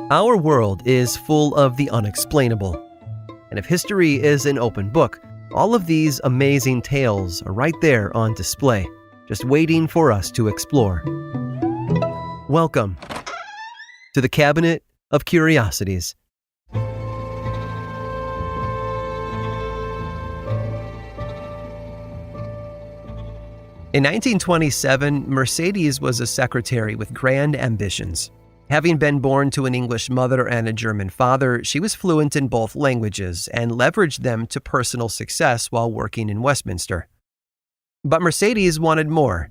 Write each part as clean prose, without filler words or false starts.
Our world is full of the unexplainable. And if history is an open book, all of these amazing tales are right there on display, just waiting for us to explore. Welcome to the Cabinet of Curiosities. In 1927, Mercedes was a secretary with grand ambitions. Having been born to an English mother and a German father, she was fluent in both languages and leveraged them to personal success while working in Westminster. But Mercedes wanted more.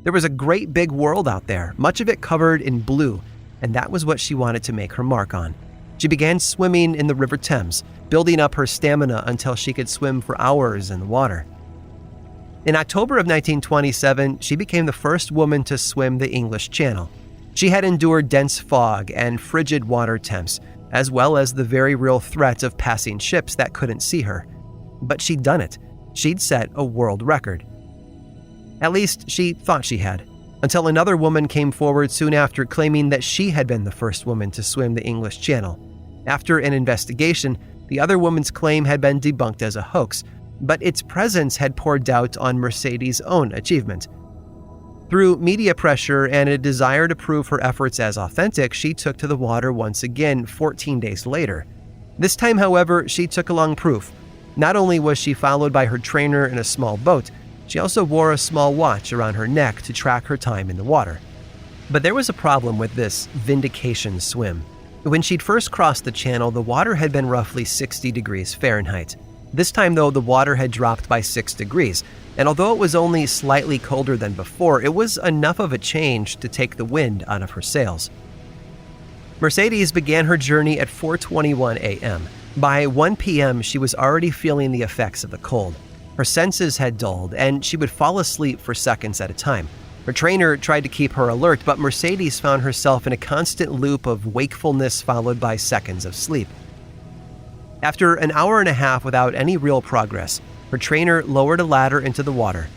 There was a great big world out there, much of it covered in blue, and that was what she wanted to make her mark on. She began swimming in the River Thames, building up her stamina until she could swim for hours in the water. In October of 1927, she became the first woman to swim the English Channel. She had endured dense fog and frigid water temps, as well as the very real threat of passing ships that couldn't see her. But she'd done it. She'd set a world record. At least she thought she had, until another woman came forward soon after claiming that she had been the first woman to swim the English Channel. After an investigation, the other woman's claim had been debunked as a hoax, but its presence had poured doubt on Mercedes' own achievement. Through media pressure and a desire to prove her efforts as authentic, she took to the water once again 14 days later. This time, however, she took along proof. Not only was she followed by her trainer in a small boat, she also wore a small watch around her neck to track her time in the water. But there was a problem with this vindication swim. When she'd first crossed the channel, the water had been roughly 60 degrees Fahrenheit. This time, though, the water had dropped by 6 degrees, and although it was only slightly colder than before, it was enough of a change to take the wind out of her sails. Mercedes began her journey at 4:21 a.m. By 1 p.m., she was already feeling the effects of the cold. Her senses had dulled, and she would fall asleep for seconds at a time. Her trainer tried to keep her alert, but Mercedes found herself in a constant loop of wakefulness followed by seconds of sleep. After an hour and a half without any real progress, her trainer lowered a ladder into the water.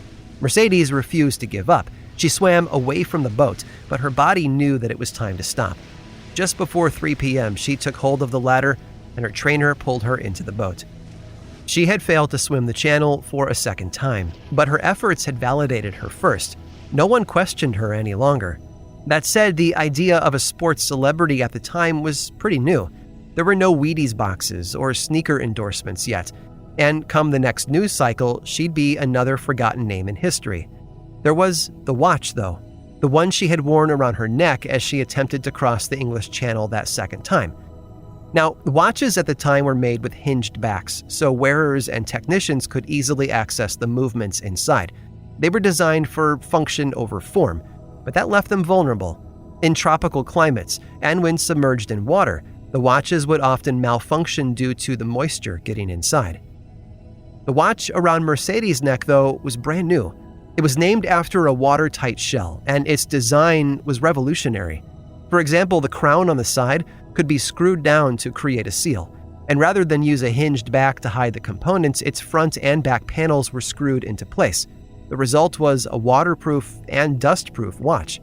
Mercedes refused to give up. She swam away from the boat, but her body knew that it was time to stop. Just before 3 p.m., she took hold of the ladder, and her trainer pulled her into the boat. She had failed to swim the channel for a second time, but her efforts had validated her first. No one questioned her any longer. That said, the idea of a sports celebrity at the time was pretty new. There were no Wheaties boxes or sneaker endorsements yet, and come the next news cycle, she'd be another forgotten name in history. There was the watch, though, the one she had worn around her neck as she attempted to cross the English Channel that second time. Now, watches at the time were made with hinged backs, so wearers and technicians could easily access the movements inside. They were designed for function over form, but that left them vulnerable. In tropical climates, and when submerged in water, the watches would often malfunction due to the moisture getting inside. The watch around Mercedes' neck, though, was brand new. It was named after a watertight shell, and its design was revolutionary. For example, the crown on the side could be screwed down to create a seal, and rather than use a hinged back to hide the components, its front and back panels were screwed into place. The result was a waterproof and dustproof watch.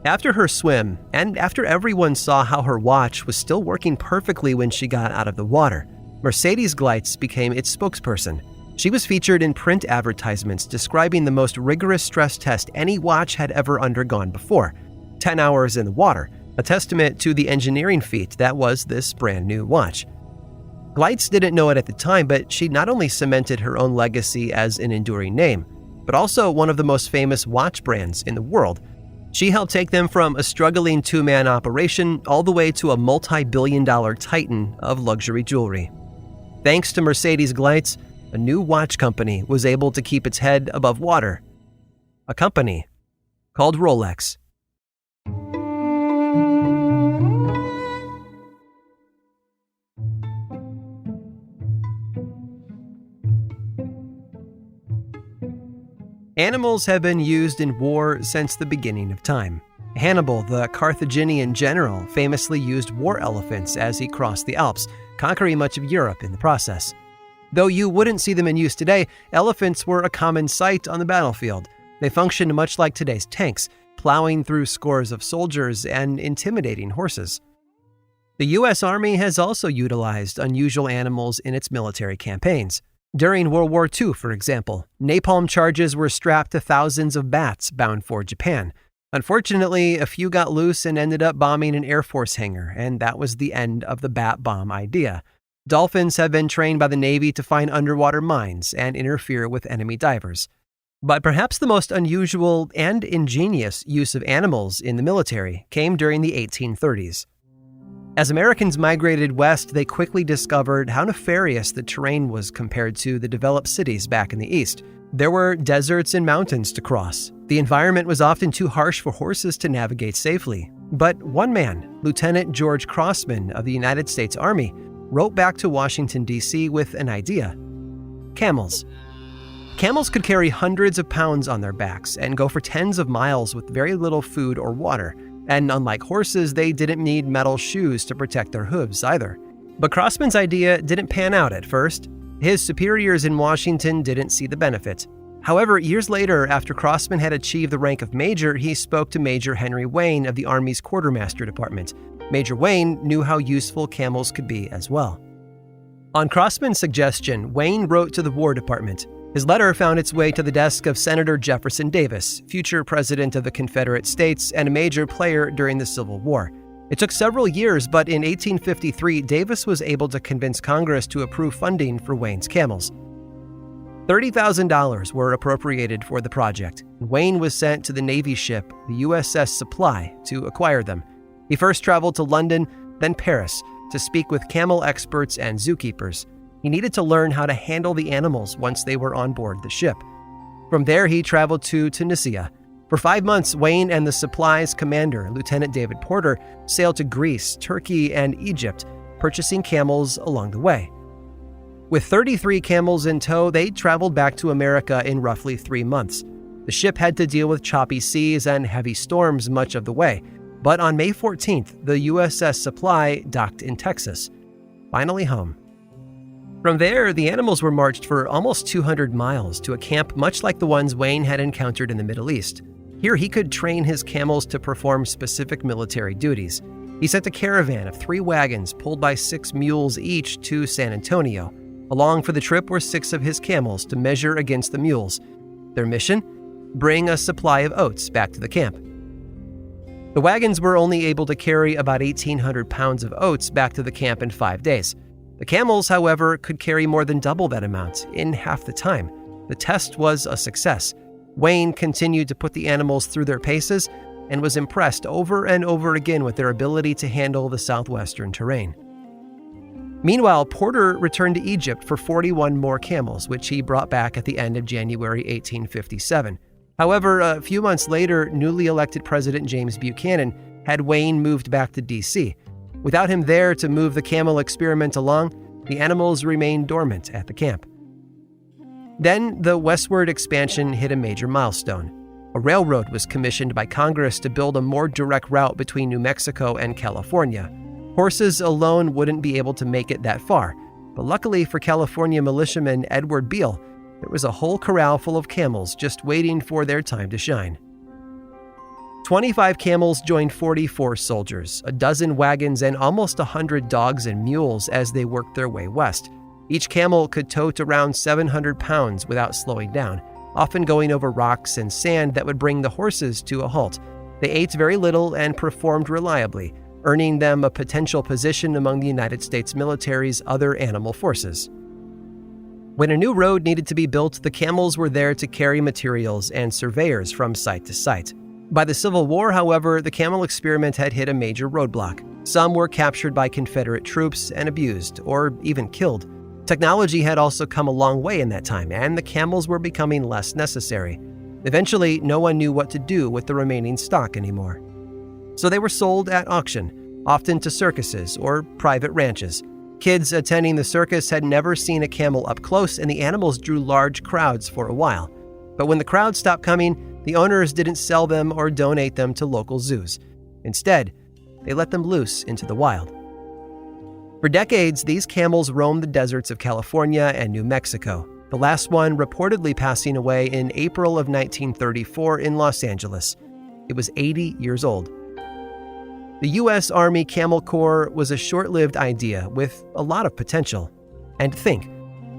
After her swim, and after everyone saw how her watch was still working perfectly when she got out of the water, Mercedes Gleitz became its spokesperson. She was featured in print advertisements describing the most rigorous stress test any watch had ever undergone before, 10 hours in the water, a testament to the engineering feat that was this brand new watch. Gleitz didn't know it at the time, but she not only cemented her own legacy as an enduring name, but also one of the most famous watch brands in the world. She helped take them from a struggling two-man operation all the way to a multi-billion-dollar titan of luxury jewelry. Thanks to Mercedes Gleitz, a new watch company was able to keep its head above water. A company called Rolex. Animals have been used in war since the beginning of time. Hannibal, the Carthaginian general, famously used war elephants as he crossed the Alps, conquering much of Europe in the process. Though you wouldn't see them in use today, elephants were a common sight on the battlefield. They functioned much like today's tanks, plowing through scores of soldiers and intimidating horses. The U.S. Army has also utilized unusual animals in its military campaigns. During World War II, for example, napalm charges were strapped to thousands of bats bound for Japan. Unfortunately, a few got loose and ended up bombing an Air Force hangar, and that was the end of the bat bomb idea. Dolphins have been trained by the Navy to find underwater mines and interfere with enemy divers. But perhaps the most unusual and ingenious use of animals in the military came during the 1830s. As Americans migrated west, they quickly discovered how nefarious the terrain was compared to the developed cities back in the east. There were deserts and mountains to cross. The environment was often too harsh for horses to navigate safely. But one man, Lieutenant George Crossman of the United States Army, wrote back to Washington, D.C. with an idea. Camels. Camels could carry hundreds of pounds on their backs and go for tens of miles with very little food or water. And unlike horses, they didn't need metal shoes to protect their hooves either. But Crossman's idea didn't pan out at first. His superiors in Washington didn't see the benefit. However, years later, after Crossman had achieved the rank of major, he spoke to Major Henry Wayne of the Army's Quartermaster Department. Major Wayne knew how useful camels could be as well. On Crossman's suggestion, Wayne wrote to the War Department. His letter found its way to the desk of Senator Jefferson Davis, future president of the Confederate States and a major player during the Civil War. It took several years, but in 1853, Davis was able to convince Congress to approve funding for Wayne's camels. $30,000 were appropriated for the project. Wayne was sent to the Navy ship, the USS Supply, to acquire them. He first traveled to London, then Paris, to speak with camel experts and zookeepers. He needed to learn how to handle the animals once they were on board the ship. From there, he traveled to Tunisia. For 5 months, Wayne and the Supply's commander, Lieutenant David Porter, sailed to Greece, Turkey, and Egypt, purchasing camels along the way. With 33 camels in tow, they traveled back to America in roughly 3 months. The ship had to deal with choppy seas and heavy storms much of the way, but on May 14th, the USS Supply docked in Texas, finally home. From there, the animals were marched for almost 200 miles to a camp much like the ones Wayne had encountered in the Middle East. Here, he could train his camels to perform specific military duties. He sent a caravan of 3 wagons pulled by 6 mules each to San Antonio. Along for the trip were 6 of his camels to measure against the mules. Their mission? Bring a supply of oats back to the camp. The wagons were only able to carry about 1,800 pounds of oats back to the camp in 5 days. The camels, however, could carry more than double that amount in half the time. The test was a success. Wayne continued to put the animals through their paces and was impressed over and over again with their ability to handle the southwestern terrain. Meanwhile, Porter returned to Egypt for 41 more camels, which he brought back at the end of January 1857. However, a few months later, newly elected President James Buchanan had Wayne moved back to D.C. Without him there to move the camel experiment along, the animals remained dormant at the camp. Then, the westward expansion hit a major milestone. A railroad was commissioned by Congress to build a more direct route between New Mexico and California. Horses alone wouldn't be able to make it that far, but luckily for California militiaman Edward Beale, there was a whole corral full of camels just waiting for their time to shine. 25 camels joined 44 soldiers, a dozen wagons, and almost 100 dogs and mules as they worked their way west. Each camel could tote around 700 pounds without slowing down, often going over rocks and sand that would bring the horses to a halt. They ate very little and performed reliably, earning them a potential position among the United States military's other animal forces. When a new road needed to be built, the camels were there to carry materials and surveyors from site to site. By the Civil War, however, the camel experiment had hit a major roadblock. Some were captured by Confederate troops and abused, or even killed. Technology had also come a long way in that time, and the camels were becoming less necessary. Eventually, no one knew what to do with the remaining stock anymore. So they were sold at auction, often to circuses or private ranches. Kids attending the circus had never seen a camel up close, and the animals drew large crowds for a while. But when the crowd stopped coming, the owners didn't sell them or donate them to local zoos. Instead, they let them loose into the wild. For decades, these camels roamed the deserts of California and New Mexico, the last one reportedly passing away in April of 1934 in Los Angeles. It was 80 years old. The U.S. Army Camel Corps was a short-lived idea with a lot of potential. And think,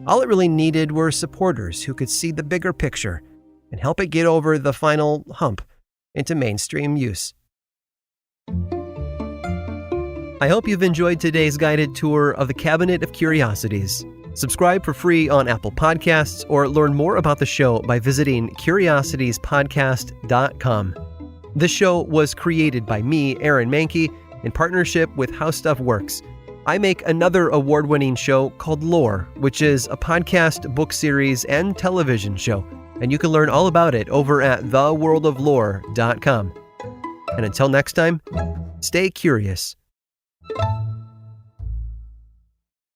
all it really needed were supporters who could see the bigger picture and help it get over the final hump into mainstream use. I hope you've enjoyed today's guided tour of the Cabinet of Curiosities. Subscribe for free on Apple Podcasts or learn more about the show by visiting curiositiespodcast.com. This show was created by me, Aaron Mahnke, in partnership with How Stuff Works. I make another award-winning show called Lore, which is a podcast, book series, and television show, and you can learn all about it over at theworldoflore.com. And until next time, stay curious.